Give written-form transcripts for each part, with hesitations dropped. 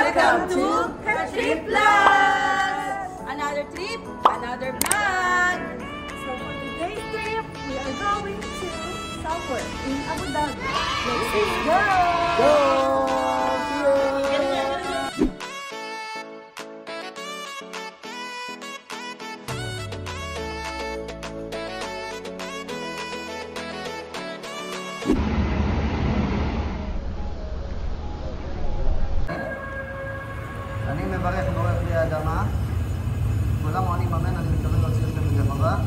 Welcome to Trip Plus! Another trip, another vlog! So for today's trip, we are going to somewhere in Abu Dhabi. Let's go! Aning may barek mo kay Adama. Wala mo aning mamen aning kami magsil kami gabaga.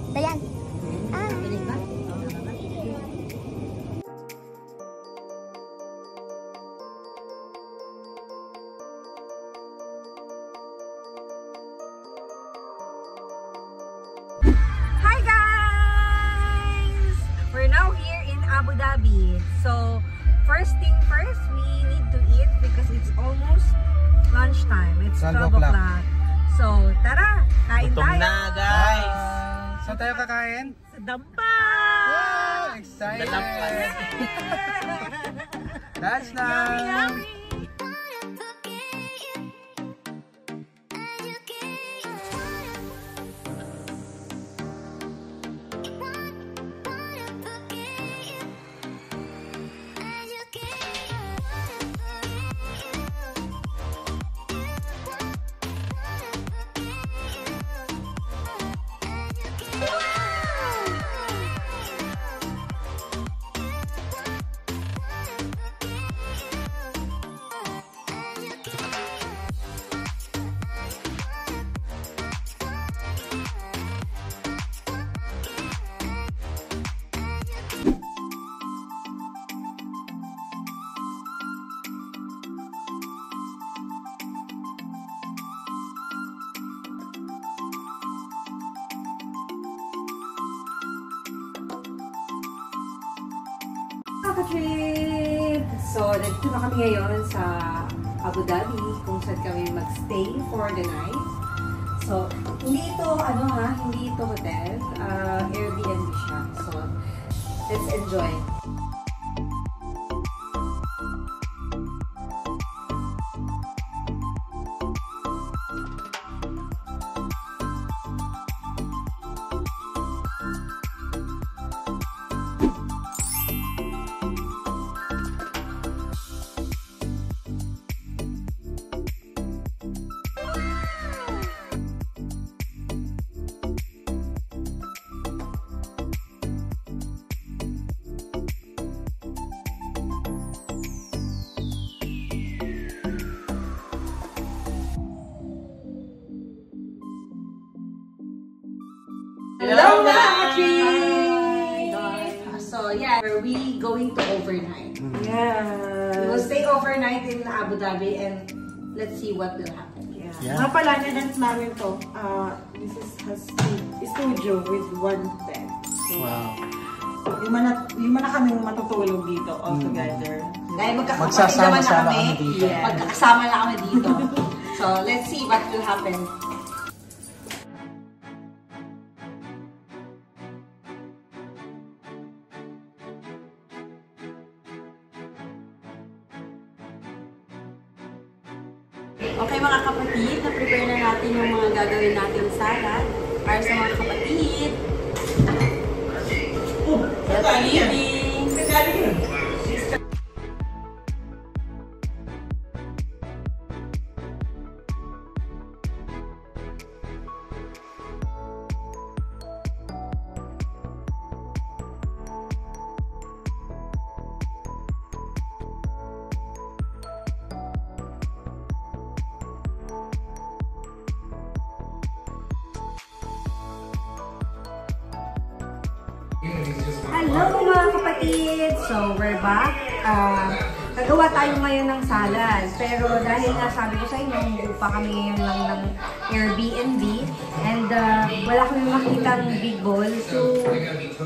Dayan. Hi guys! We're now here in Abu Dhabi. So, first thing first, we need to eat because it's almost lunchtime. It's 12 o'clock. So, tara! Kain tayo! Gutom na, guys! Saan tayo kakain? Sa Dampa! Wow! Excited! That's Yummy, nice! yummy! Trip! So, nandito na kami ngayon sa Abu Dhabi kung saan kami magstay for the night. So, hindi ito, hindi ito hotel. Airbnb siya. So, let's enjoy. Hello mga trip! So yeah, are we going to overnight? Yeah. We will stay overnight in Abu Dhabi and let's see what will happen. Yeah. Nga pala, na-dance namin to. This has a studio with one bed. So, Wow. Yung na kami matutulog dito all together. Dahil magkakapatid naman na kami, Yes. magkakasama na kami dito. So let's see what will happen. Okay mga kapatid, na-prepare na natin yung mga gagawin natin salad para sa mga kapatid. Healthy living! Hello mga kapatid! So, we're back. Nagawa tayo ngayon ng salad. Pero dahil nga sabi ko sa inyo, upa kami ngayon lang ng Airbnb. And wala kami makitang big bowl to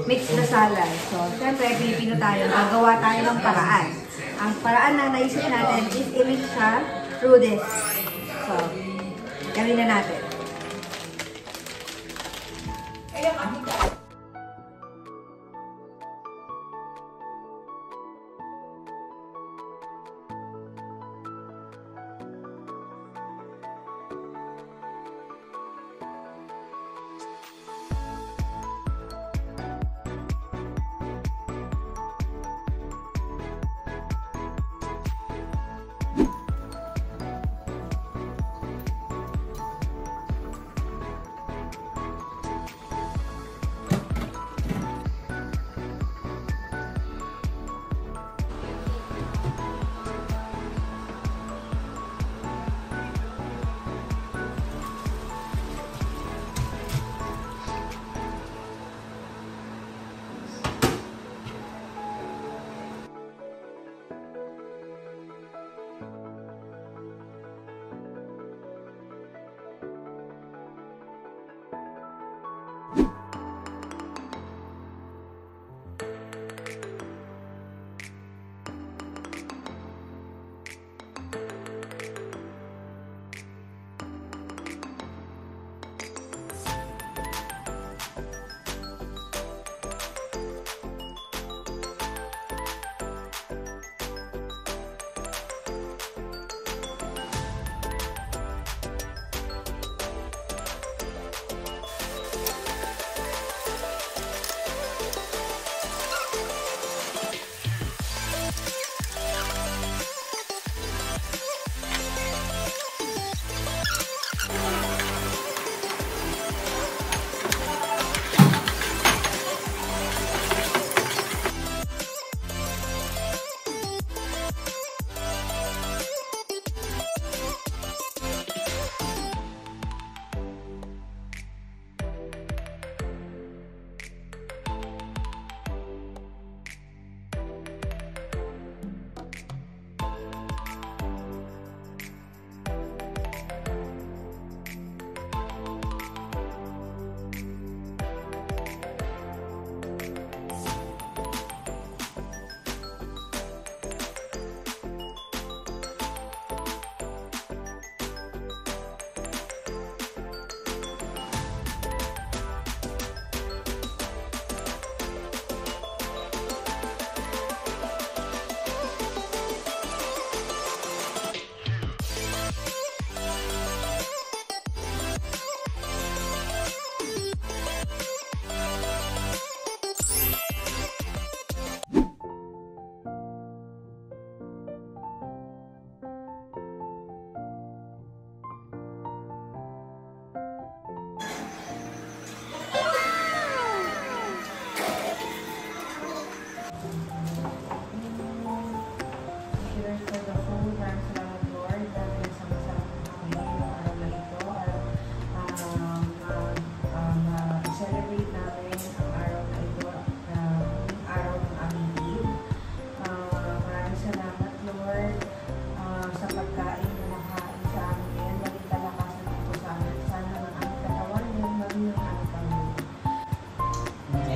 mix the salad. So, siyempre, Pilipino tayo. Nagawa tayo ng paraan. Ang paraan na naisip natin is i-mix siya through this. So, gawin na natin.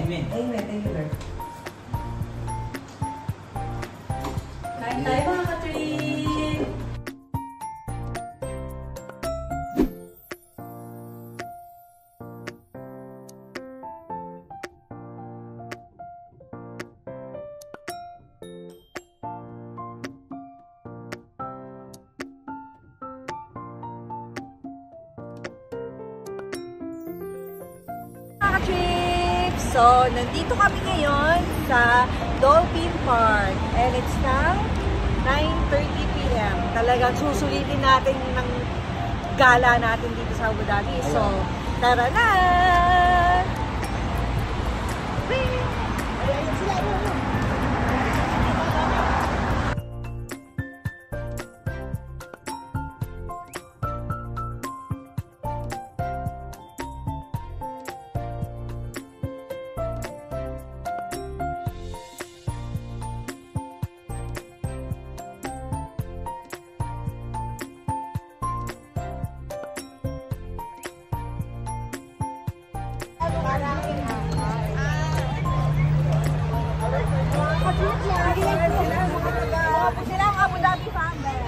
Amen. Amen. Thank you, Lord. Kain tayo mga ka-trip! Mga ka-trip! So, nandito kami ngayon sa Dolphin Park. And it's now 9:30 p.m. Talagang susulitin natin ng gala natin dito sa Abu Dhabi. So, tara na! Sila ang Abu Dhabi founder.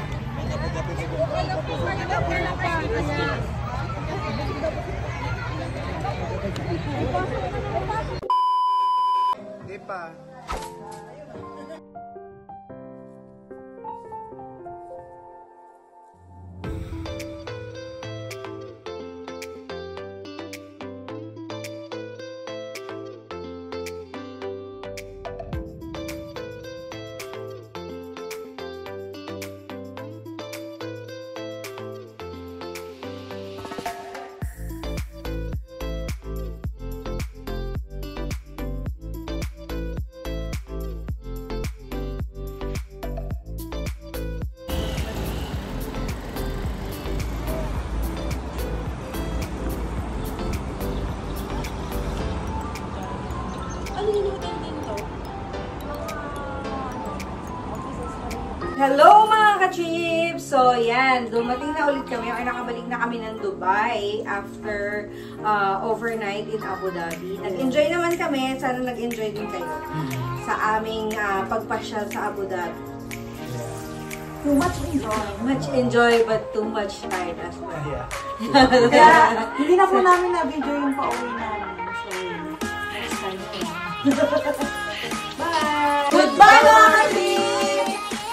Di pa. Hello mga ka-chips! So yan, dumating na ulit kami. Ay, nakabalik na kami ng Dubai after overnight in Abu Dhabi. Nag-enjoy naman kami. Sana nag-enjoy din kayo sa aming pagpasyal sa Abu Dhabi. Too much enjoy. Much enjoy but too much tired as well. Kaya, hindi na po namin na-video yung pauwi namin. So, next time. Bye! Goodbye mga ka-chips!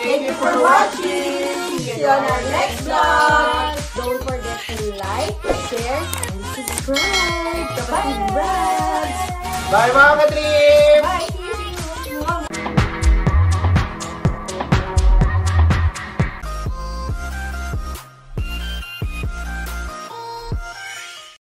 Thank you for watching! See you on our next vlog! Don't forget to like, share, and subscribe. Bye! Bye mga katri!